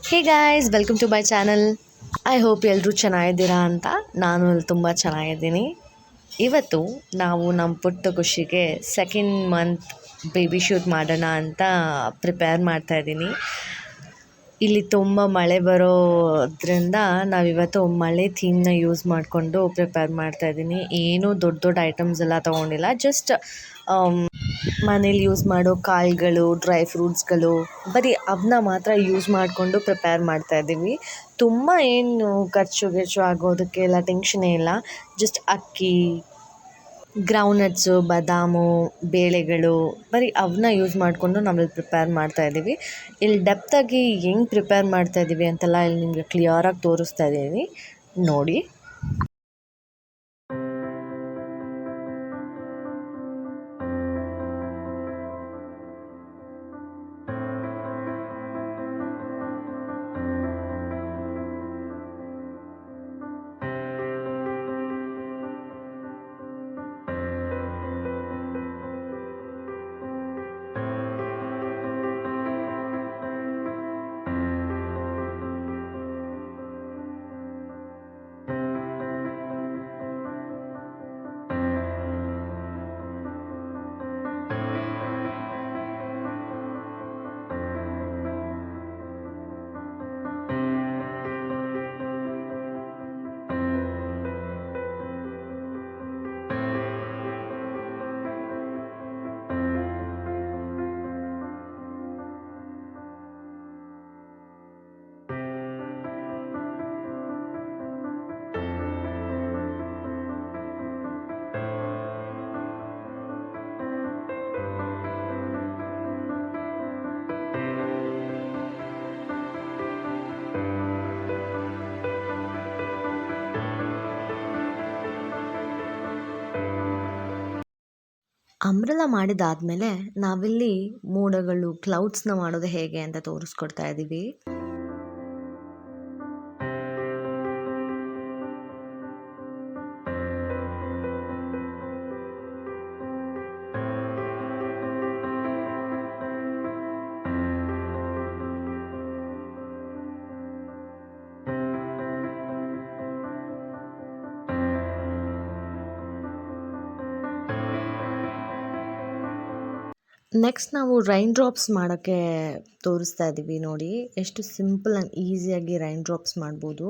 Hey guys, welcome to my channel. I hope ಎಲ್ಲರೂ ಚೆನ್ನಾಗಿದ್ದೀರಾ ಅಂತ. ನಾನು ತುಂಬ ಚೆನ್ನಾಗಿದ್ದೀನಿ. ಇವತ್ತು ನಾವು ನಮ್ಮ ಪುಟ್ಟ ಖುಷಿಗೆ ಸೆಕೆಂಡ್ ಮಂತ್ ಬೇಬಿ ಶೂಟ್ ಮಾಡೋಣ ಅಂತ ಪ್ರಿಪೇರ್ ಮಾಡ್ತಾಯಿದ್ದೀನಿ. ಇಲ್ಲಿ ತುಂಬ ಮಳೆ ಬರೋದ್ರಿಂದ ನಾವಿವತ್ತು ಮಳೆ ಥೀಮ್ನ ಯೂಸ್ ಮಾಡಿಕೊಂಡು ಪ್ರಿಪೇರ್ ಮಾಡ್ತಾಯಿದ್ದೀನಿ. ಏನೂ ದೊಡ್ಡ ದೊಡ್ಡ ಐಟಮ್ಸ್ ಎಲ್ಲ ತೊಗೊಂಡಿಲ್ಲ. ಜಸ್ಟ್ ಮನೇಲಿ ಯೂಸ್ ಮಾಡೋ ಕಾಳುಗಳು, ಡ್ರೈ ಫ್ರೂಟ್ಸ್ಗಳು, ಬರೀ ಅವನ್ನ ಮಾತ್ರ ಯೂಸ್ ಮಾಡಿಕೊಂಡು ಪ್ರಿಪೇರ್ ಮಾಡ್ತಾಯಿದ್ದೀವಿ. ತುಂಬ ಏನು ಖರ್ಚು ಆಗೋದಕ್ಕೆಲ್ಲ ಟೆನ್ಷನೇ ಇಲ್ಲ. ಜಸ್ಟ್ ಅಕ್ಕಿ, ಗ್ರೌಂಡ್ನಟ್ಸು, ಬಾದಾಮು, ಬೇಳೆಗಳು, ಬರೀ ಅವನ್ನ ಯೂಸ್ ಮಾಡಿಕೊಂಡು ನಾವಿಲ್ಲಿ ಪ್ರಿಪೇರ್ ಮಾಡ್ತಾಯಿದ್ದೀವಿ. ಇಲ್ಲಿ ಡೆಪ್ತಾಗಿ ಹೆಂಗೆ ಪ್ರಿಪೇರ್ ಮಾಡ್ತಾಯಿದ್ದೀವಿ ಅಂತೆಲ್ಲ ಇಲ್ಲಿ ನಿಮಗೆ ಕ್ಲಿಯರಾಗಿ ತೋರಿಸ್ತಾ ಇದ್ದೀನಿ ನೋಡಿ. ಅಂಬ್ರೆಲಾ ಮಾಡಿದಾದಮೇಲೆ ನಾವಿಲ್ಲಿ ಮೋಡಗಳು, ಕ್ಲೌಡ್ಸ್ನ ಮಾಡೋದು ಹೇಗೆ ಅಂತ ತೋರಿಸ್ಕೊಡ್ತಾ ಇದ್ದೀವಿ. ನೆಕ್ಸ್ಟ್ ನಾವು ರೈನ್ ಡ್ರಾಪ್ಸ್ ಮಾಡೋಕ್ಕೆ ತೋರಿಸ್ತಾ ಇದ್ದೀವಿ ನೋಡಿ. ಎಷ್ಟು ಸಿಂಪಲ್ ಆ್ಯಂಡ್ ಈಸಿಯಾಗಿ ರೈನ್ ಡ್ರಾಪ್ಸ್ ಮಾಡ್ಬೋದು.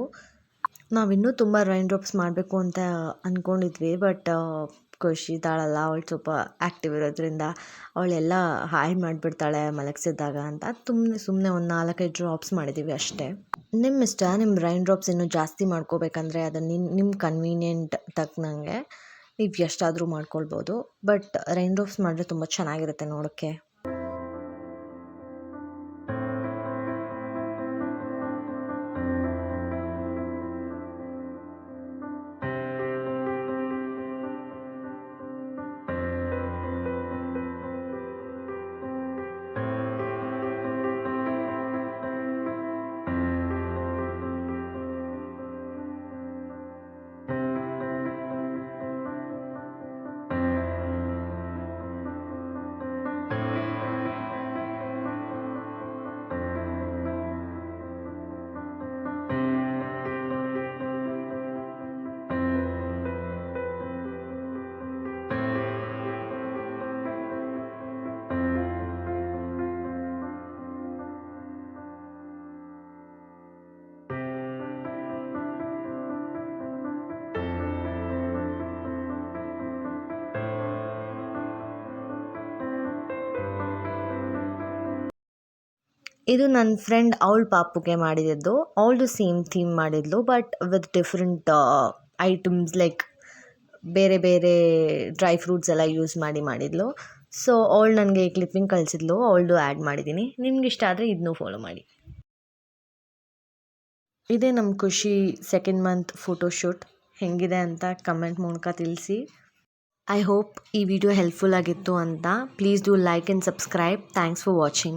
ನಾವಿನ್ನೂ ತುಂಬ ರೈನ್ ಡ್ರಾಪ್ಸ್ ಮಾಡಬೇಕು ಅಂತ ಅಂದ್ಕೊಂಡಿದ್ವಿ, ಬಟ್ ಖುಷಿ ಇದ್ದಾಳಲ್ಲ, ಅವಳು ಸ್ವಲ್ಪ ಆ್ಯಕ್ಟಿವ್ ಇರೋದ್ರಿಂದ ಅವಳೆಲ್ಲ ಹಾಳು ಮಾಡಿಬಿಡ್ತಾಳೆ ಮಲಗಿಸಿದಾಗ ಅಂತ ಸುಮ್ಮನೆ ಒಂದು 4-5 ಡ್ರಾಪ್ಸ್ ಮಾಡಿದ್ದೀವಿ ಅಷ್ಟೇ. ನಿಮ್ಮ ಇಷ್ಟ, ನಿಮ್ಮ ರೈನ್ ಡ್ರಾಪ್ಸ್ ಇನ್ನೂ ಜಾಸ್ತಿ ಮಾಡ್ಕೋಬೇಕಂದ್ರೆ ಅದನ್ನು ನಿಮ್ಮ ಕನ್ವೀನಿಯೆಂಟ್ ತಕ್ಕನಂಗೆ ನೀವು ಎಷ್ಟಾದರೂ ಮಾಡ್ಕೊಳ್ಬೋದು. ಬಟ್ ರೈನ್ ಡ್ರಾಪ್ಸ್ ಮಾಡಿದ್ರೆ ತುಂಬ ಚೆನ್ನಾಗಿರುತ್ತೆ ನೋಡೋಕ್ಕೆ. ಇದು ನನ್ನ ಫ್ರೆಂಡ್ ಅವಳ ಪಾಪುಗೆ ಮಾಡಿದ್ದು. ಅವಳದು ಸೇಮ್ ಥೀಮ್ ಮಾಡಿದ್ಲು, but with different items like ಬೇರೆ ಬೇರೆ ಡ್ರೈ ಫ್ರೂಟ್ಸ್ ಎಲ್ಲ ಯೂಸ್ ಮಾಡಿದ್ಲು. ಸೊ ಅವಳು ನನಗೆ ಕ್ಲಿಪ್ಪಿಂಗ್ ಕಳಿಸಿದ್ಲು, ಅವಳದು ಆ್ಯಡ್ ಮಾಡಿದ್ದೀನಿ. ನಿಮ್ಗೆ ಇಷ್ಟ ಆದರೆ ಇದನ್ನೂ ಫಾಲೋ ಮಾಡಿ. ಇದೇ ನಮ್ಮ ಖುಷಿ ಸೆಕೆಂಡ್ ಮಂತ್ ಫೋಟೋಶೂಟ್. ಹೆಂಗಿದೆ ಅಂತ ಕಮೆಂಟ್ ಮೂಲಕ ತಿಳಿಸಿ. ಐ ಹೋಪ್ ಈ ವಿಡಿಯೋ ಹೆಲ್ಪ್ಫುಲ್ ಆಗಿತ್ತು ಅಂತ. Please do like and subscribe. Thanks for watching.